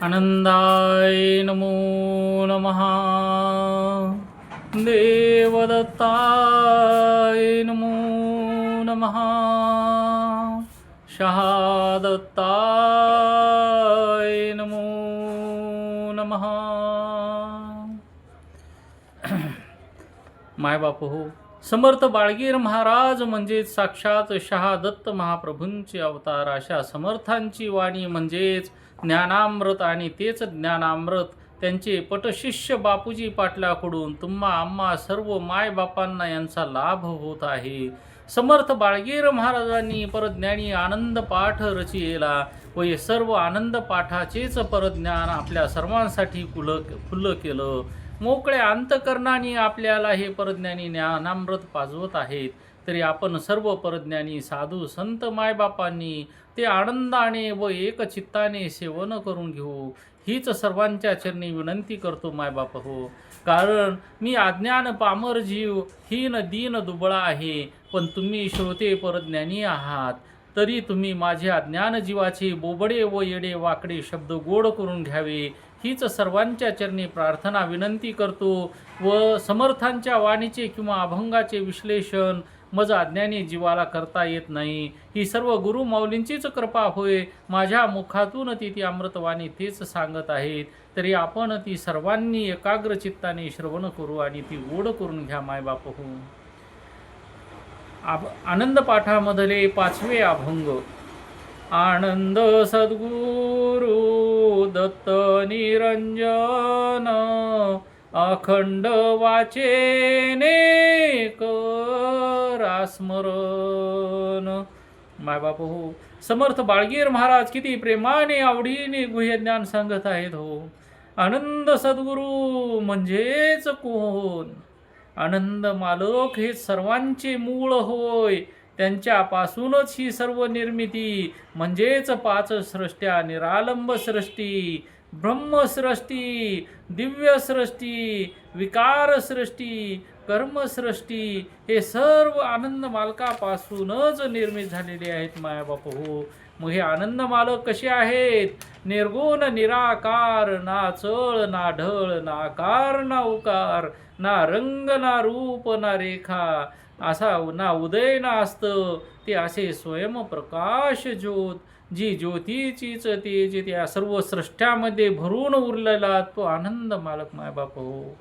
आनंदाय नमो नमः। देवदत्ताय नमो नमः। शहादत्ताय नमो नमः। मायबाप हो, समर्थ बाळगीर महाराज म्हणजेच साक्षात शहादत्त महाप्रभूंचे अवतार अशा समर्थांची वाणी म्हणजेच ज्ञानामृत आणि तेच ज्ञानामृत त्यांचे पटशिष्य बापूजी पाटलाकडून तुम्हा आम्हा सर्व मायबापांना यांचा लाभ होत आहे। समर्थ बाळगीर महाराजांनी परज्ञानी आनंद पाठ रचिला व हे सर्व आनंद पाठाचेच परज्ञान आपल्या सर्वांसाठी खुलं केलं। मोकळ्या अंतकरणाने आपल्याला हे परज्ञानी ज्ञानामृत पाजवत आहेत, तरी आपण सर्व परज्ञानी साधू संत मायबापांनी ते आनंदाने व एकचित्ताने सेवन करून घेऊ हीच सर्वांच्या चरणी विनंती करतो मायबाप हो। कारण मी अज्ञान पामर जीव हीन दीन दुबळा आहे, पण तुम्ही श्रोते परज्ञानी आहात, तरी तुम्ही माझे अज्ञान जीवाचे बोबडे व येडे वाकडे शब्द गोड करून घ्यावे हीच सर्वांच्या चरणी प्रार्थना विनंती करतो। व समर्थांच्या वाणीचे किंवा अभंगाचे विश्लेषण मज अज्ञानी जीवाला करता येत नाही, ही सर्व गुरु माऊलींचीच कृपा होय। माझ्या मुखातून ती अमृतवाणी तेच सांगत आहेत, तरी आपण ती सर्वांनी एकाग्र चित्ताने श्रवण करू आणि ती गोड करून घ्या मायबाप हो। आनंद पाठामधले 5वे अभंग। आनंद सद्गुरु दत्त निरंजन अखंड वाचेने करा स्मरण। मायबाप हो, समर्थ बाळगीर महाराज किती प्रेमाने आवडीने गुह्य ज्ञान सांगत आहेत हो। आनंद सद्गुरु म्हणजेच कोण? आनंद मालक हे सर्वांचे मूळ होय, त्यांच्यापासूनच ही सर्व निर्मिती म्हणजेच 5 सृष्ट्या, निरालंब सृष्टी, ब्रह्मसृष्टी, दिव्य सृष्टी, विकार सृष्टी, कर्मसृष्टी हे सर्व आनंद मालकापासूनच निर्मित झालेले आहेत मायाबाप हो। मग हे आनंद मालक कसे आहेत? निर्गुण निराकार, ना चळ ना ढळ, ना आकार ना उकार, ना रंग ना रूप ना रेखा, असा ना उदय ना अस्त, ते असे स्वयंप्रकाश ज्योत, जी ज्योतीचीच तेज त्या सर्व सृष्ट्यामध्ये भरून उरलेला तो आनंद मालक मायबाप हो।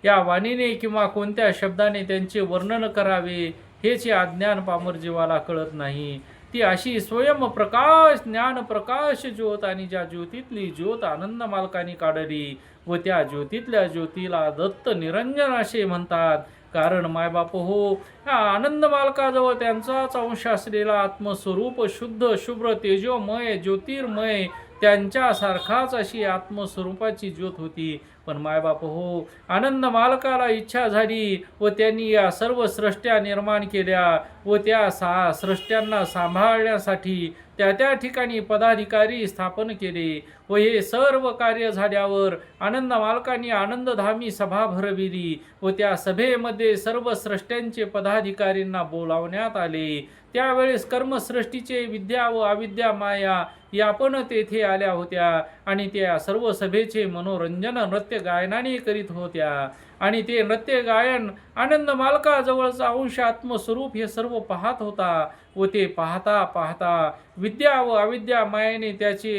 या वाणीने किंवा कोणत्या शब्दाने त्यांचे वर्णन करावे हेच या अज्ञान पामर जीवाला कळत नाही। ती अशी स्वयंप्रकाश ज्ञानप्रकाश ज्योत, आणि ज्या ज्योतीतली ज्योत आनंद मालकाने काढली व त्या ज्योतीतल्या ज्योतीला दत्त निरंजन असे म्हणतात। कारण मायबाप हो, या आनंद मालकाजवळ त्यांचाच अंश असलेला आत्मस्वरूप शुद्ध शुभ्र तेजोमय ज्योतिर्मय त्यांच्यासारखाच अशी आत्मस्वरूपाची ज्योत होती। पण मायबाप हो, आनंद मालकाला इच्छा झाली व त्यांनी या सर्व सृष्ट्या निर्माण केल्या व त्या सृष्ट्यांना सांभाळण्यासाठी त्या ठिकाणी पदाधिकारी स्थापन केले व हे सर्व कार्य झाल्यावर आनंद मालकांनी आनंदधामी सभा भरविली व त्या सभेमध्ये सर्व सृष्ट्यांचे पदाधिकारींना बोलावण्यात आले। त्यावेळेस कर्मसृष्टीचे विद्या व अविद्या माया या पण तेथे आल्या होत्या आणि त्या सर्व सभेचे मनोरंजन नृत्य गायनाने करीत होत्या आणि ते नृत्य गायन आनंद मालकाजवळचा अंश आत्मस्वरूप हे सर्व पाहत होता व ते पाहता पाहता विद्या व अविद्या मायेने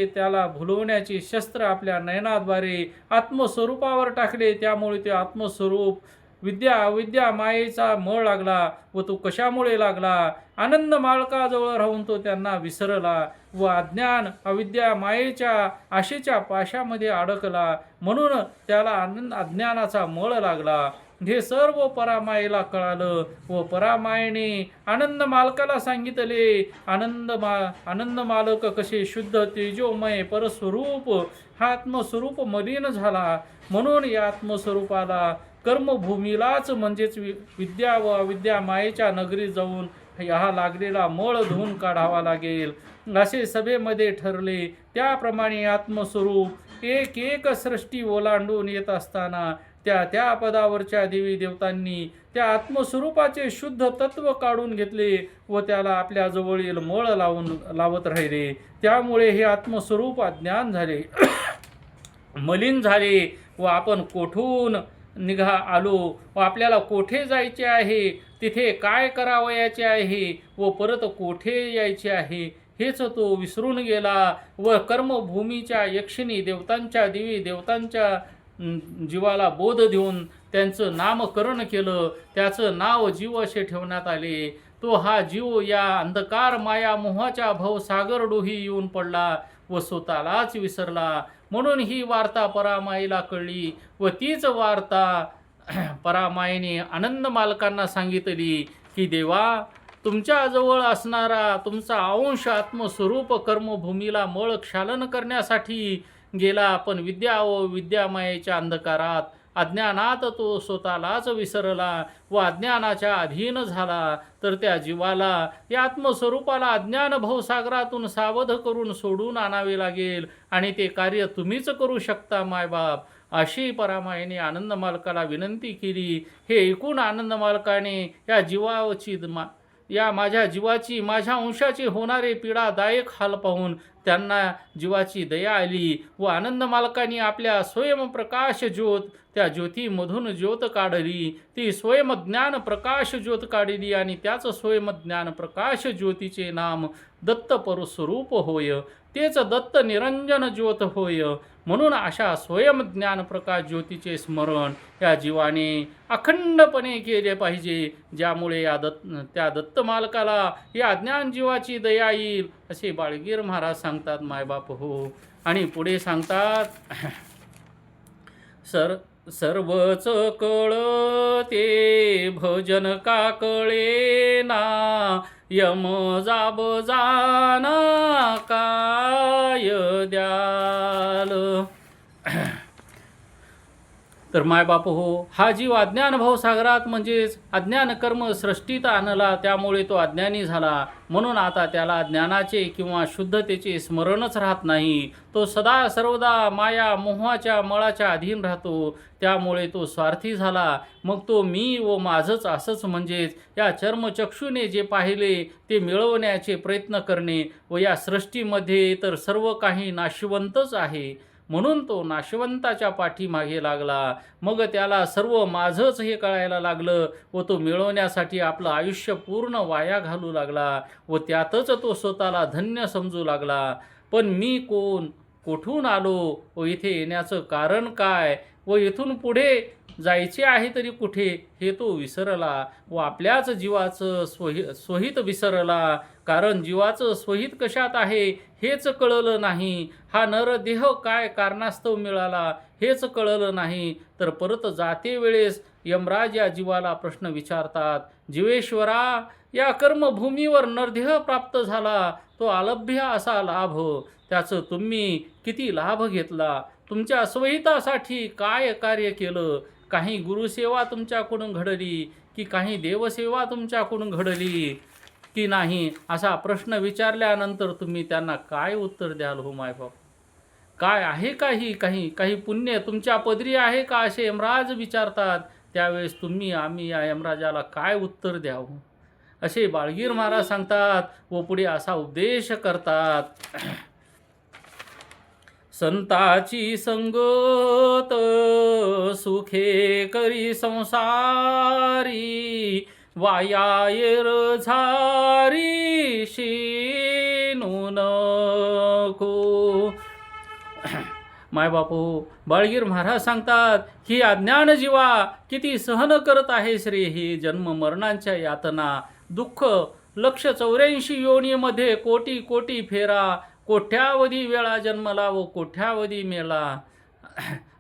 त्याला भुलवण्याचे शस्त्र आपल्या नयनाद्वारे आत्मस्वरूपावर टाकले। त्यामुळे ते आत्मस्वरूप विद्या अविद्या मायेचा मळ लागला व तो कशामुळे लागला? आनंद मालकाजवळ राहून तो त्यांना विसरला व अज्ञान अविद्या मायेच्या आशेच्या पाशामध्ये अडकला, म्हणून त्याला अज्ञानाचा मळ लागला। हे सर्व परामायेला कळालं व परामायेने आनंद मालकाला सांगितले। आनंद मालक कसे शुद्ध तेजोमय परस्वरूप हा आत्मस्वरूप मलिन झाला, म्हणून या आत्मस्वरूपाला कर्मभूमीलाच म्हणजेच विद्या व अविद्या मायेच्या नगरीत जाऊन हा लागलेला मळ धुवून काढावा लागेल असे सभेमध्ये ठरले। त्याप्रमाणे आत्मस्वरूप एक एक सृष्टी ओलांडून येत असताना त्या पदावरच्या देवी देवतांनी त्या आत्मस्वरूपाचे शुद्ध तत्व काढून घेतले व त्याला आपल्या जवळील मळ लावत राहिले। त्यामुळे हे आत्मस्वरूप अज्ञान झाले। मलिन झाले व आपण कोठून आलो व आपल्याला कोठे जायचे आहे, तिथे काय करावयाचे आहे व परत कोठे यायचे आहे हेच तो विसरून गेला व कर्मभूमीच्या यक्षिणी देवतांच्या देवी देवतांच्या जीवाला बोध देऊन त्यांचं नामकरण केलं, त्याचं नाव जीव असे ठेवण्यात आले. तो हा जीव या अंधकार माया मोहाच्या भवसागर डोही येऊन पडला व स्वतःलाच विसरला. म्हणून ही वार्ता परामाईला कळली व तीच वार्ता परामाईने आनंद मालकांना सांगितली की देवा, तुमच्याजवळ असणारा तुमचा अंश आत्मस्वरूप कर्मभूमीला मळ क्षालन करण्यासाठी गेला, पण विद्या व विद्यामायेच्या अंधकारात अज्ञानात तो स्वतःलाच विसरला व अज्ञानाच्या अधीन झाला. तर त्या जीवाला या आत्मस्वरूपाला अज्ञान भवसागरातून सावध करून सोडून आणावे लागेल आणि ते कार्य तुम्हीच करू शकता मायबाप, अशी परामाईने आनंद मालकाला विनंती केली. हे ऐकून आनंद मालकाने या माझ्या जीवाची माझ्या अंशाची होणारे पीडादायक हाल पाहून त्यांना जीवाची दया आली व आनंद मालकाने आपल्या स्वयंप्रकाश ज्योत त्या ज्योतीमधून ज्योत काढली. ती स्वयंज्ञान प्रकाश ज्योत काढली आणि त्याच स्वयंज्ञान प्रकाश ज्योतीचे नाम दत्त परस्वरूप होय, तेच दत्त निरंजन ज्योत होय. म्हणून अशा स्वयंज्ञान प्रकाश ज्योतीचे स्मरण या जीवाने अखंडपणे केले पाहिजे, ज्यामुळे त्या दत्त मालकाला या अज्ञान जीवाची दया येईल, असे बाळगीर महाराज सांगतात मायबाप हो. आणि पुढे सांगतात, सर्वच कळते भजन का कळेना, यम जाब जाना काय द्याल. तर मायबाप हो, हा जीव अज्ञान भवसागरात म्हणजेच अज्ञान कर्म सृष्टीत आणला, त्यामुळे तो अज्ञानी झाला. म्हणून आता त्याला ज्ञानाचे किंवा शुद्धतेचे स्मरणच राहत नाही. तो सदा सर्वदा माया मोहाच्या मळाच्या अधीन राहतो, त्यामुळे तो स्वार्थी झाला. मग तो मी व माझंच असंच म्हणजेच या चर्मचक्षुने जे पाहिले ते मिळवण्याचे प्रयत्न करणे व या सृष्टीमध्ये तर सर्व काही नाशवंतच आहे, म्हणून तो नाशवंताच्या पाठीमागे लागला. मग त्याला सर्व माझंच हे कळायला लागलं व तो मिळवण्यासाठी आपलं आयुष्य पूर्ण वाया घालू लागला व त्यातच तो स्वतःला धन्य समजू लागला. पण मी कोण, कोठून आलो व इथे येण्याचं कारण काय व इथून पुढे जायचे आहे तरी कुठे, हे तो विसरला व आपल्याच जीवाचं स्वहित विसरला. कारण जीवाचं स्वहित कशात आहे हेच कळलं नाही. हा नरदेह काय कारणास्तव मिळाला हेच कळलं नाही. तर परत जाते वेळेस यमराज या जीवाला प्रश्न विचारतात, जीवेश्वरा, या कर्मभूमीवर नरदेह प्राप्त झाला, तो अलभ्य असा लाभ, त्याचं तुम्ही किती लाभ घेतला, तुमच्या स्वहितासाठी काय कार्य केलं, काही गुरुसेवा तुमच्याकडून घडली की काही देवसेवा तुमच्याकडून घडली की नाही, असा प्रश्न विचारल्यानंतर तुम्ही त्यांना काय उत्तर द्याल हो मायबाप. काय आहे काही पुण्य तुमच्या पदरी आहे का, असे यमराज विचारतात. त्यावेळेस आम्ही या यमराजाला काय उत्तर द्यावं, असे बाळगीर महाराज सांगतात व पुढे असा उपदेश करतात. संताची संगत सुखे करी संसारी, वायायर झारी शेनू नको. मायबापू, बाळगीर महाराज सांगतात, ही अज्ञान जीवा किती सहन करत आहेस रे हे जन्म मरणांच्या यातना, दुःख. 184 योनीमध्ये कोटी कोटी फेरा, कोट्यावधी वेळा जन्मला व कोट्यावधी मेला.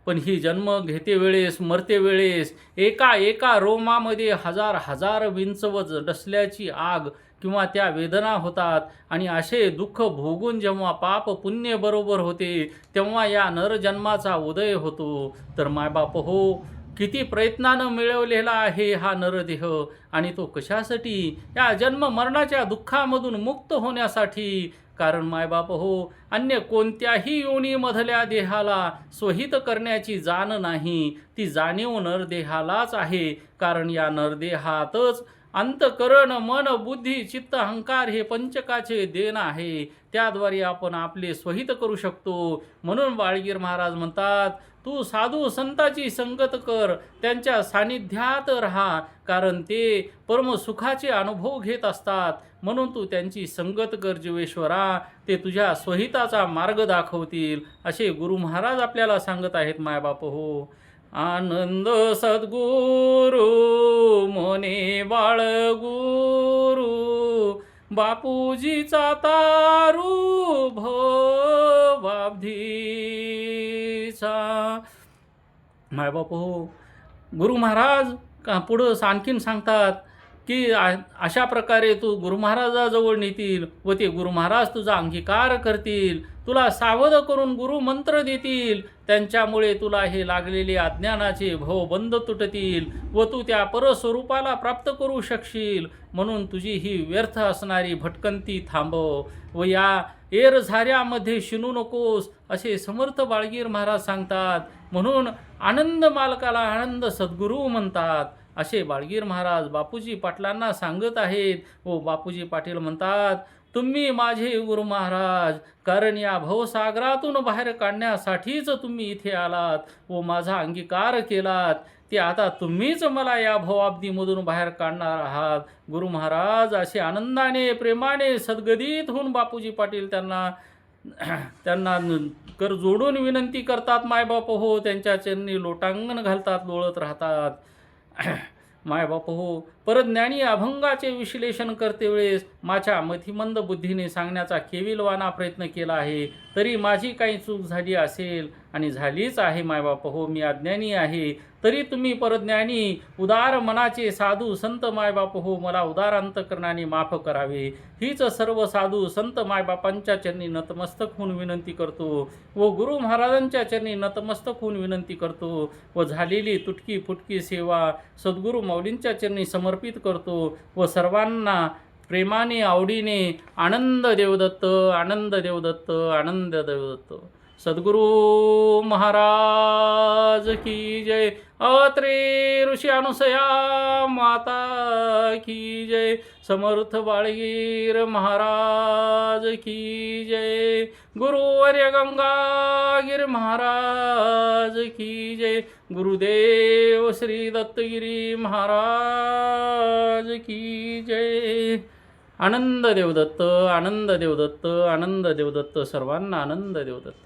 पण ही जन्म घेते वेळेस मरते वेळेस एका रोमामध्ये हजार विंचवत डसल्याची आग किंवा त्या वेदना होतात. आणि असे दुःख भोगून जेव्हा पाप पुण्य बरोबर होते तेव्हा या नरजन्माचा उदय होतो. तर मायबाप हो, किती प्रयत्नानं मिळवलेला आहे हा नरदेह, आणि तो कशासाठी, या जन्म मरणाच्या दुःखामधून मुक्त होण्यासाठी. कारण मायबाप हो, अन्य कोणत्याही योनीमधल्या देहाला स्वहित करण्याची जाण नाही, ती जाणीव नरदेहालाच आहे. कारण या नरदेहातच अंतकरण, मन, बुद्धी, चित्त, अहंकार हे पंचकाचे देण आहे. त्याद्वारे आपण आपले स्वहित करू शकतो. म्हणून बाळगीर महाराज म्हणतात, तू साधू संताची संगत कर, त्यांच्या सानिध्यात राहा, कारण ते परमसुखाचे अनुभव घेत असतात. म्हणून तू त्यांची संगत कर जीवेश्वरा, ते तुझ्या स्वहिताचा मार्ग दाखवतील, असे गुरु महाराज आपल्याला सांगत आहेत मायबाप हो. आनंद सद्गुरु मोने बाळगुरु, बापूजीचा तारू भवाब्धीचा. मायबाप हो, गुरु महाराज पुढं आणखीन सांगतात की अशा प्रकारे तू गुरु महाराजाजवळ नेतील व ते गुरु महाराज तुझा अंगीकार करतील, तुला सावध करून गुरु मंत्र देतील. त्यांच्यामुळे तुला हे लागलेले अज्ञानाचे भवबंध तुटतील व तू त्या परस्वरूपाला प्राप्त करू शकशील. म्हणून तुझी ही व्यर्थ असणारी भटकंती थांबव व या एरझाऱ्यामध्ये शिनू नकोस, असे समर्थ बाळगीर महाराज सांगतात. म्हणून आनंद मालकाला आनंद सद्गुरू म्हणतात, असे बाळगीर महाराज बापूजी पाटलांना सांगत आहेत. व बापूजी पाटील म्हणतात, तुम्ही माझे गुरु महाराज, कारण या भवसागरातून बाहेर काढण्यासाठीच तुम्ही इथे आलात व माझा अंगीकार केलात. ते आता तुम्हीच मला या भवाब्दीमधून बाहेर काढणार आहात. गुरु महाराज असे आनंदाने प्रेमाने सद्गदित होऊन बापूजी पाटील त्यांना कर जोडून विनंती करतात. मायबाप हो, त्यांच्या चरणी लोटांगण घालतात, लोळत राहतात. मायबाप हो, परज्ञानी अभंगाचे विश्लेषण करते वेळेस माझ्या मतिमंद बुद्धीने सांगण्याचा केविलवाना प्रयत्न केला आहे. तरी माझी काही चूक झाली असेल, आणि झालीच आहे मायबाप हो, मी अज्ञानी आहे. तरी तुम्ही परज्ञानी उदार मनाचे साधू संत मायबाप हो, मला उदार अंतकरणाने माफ करावे, हीच सर्व साधू संत मायबापांच्या चरणी नतमस्तक होऊन विनंती करतो व गुरु महाराजांच्या चरणी नतमस्तक होऊन विनंती करतो व झालेली तुटकी फुटकी सेवा सद्गुरू माऊलींच्या चरणी समर्पित करतो व सर्वांना प्रेमाने आवडीने आनंद देवदत्त, आनंद देवदत्त, आनंद देवदत्त. सद्गुरू महाराज की जय. अत्रे ऋषी अनुसया माता की जय. समर्थ बाळगीर महाराज की जय. गुरुवर्य गंगागीर महाराज की जय. गुरुदेव श्री दत्तगिरी महाराज की जय. आनंद देवदत्त, आनंद देवदत्त, आनंद देवदत्त. सर्वांना आनंद देवदत्त.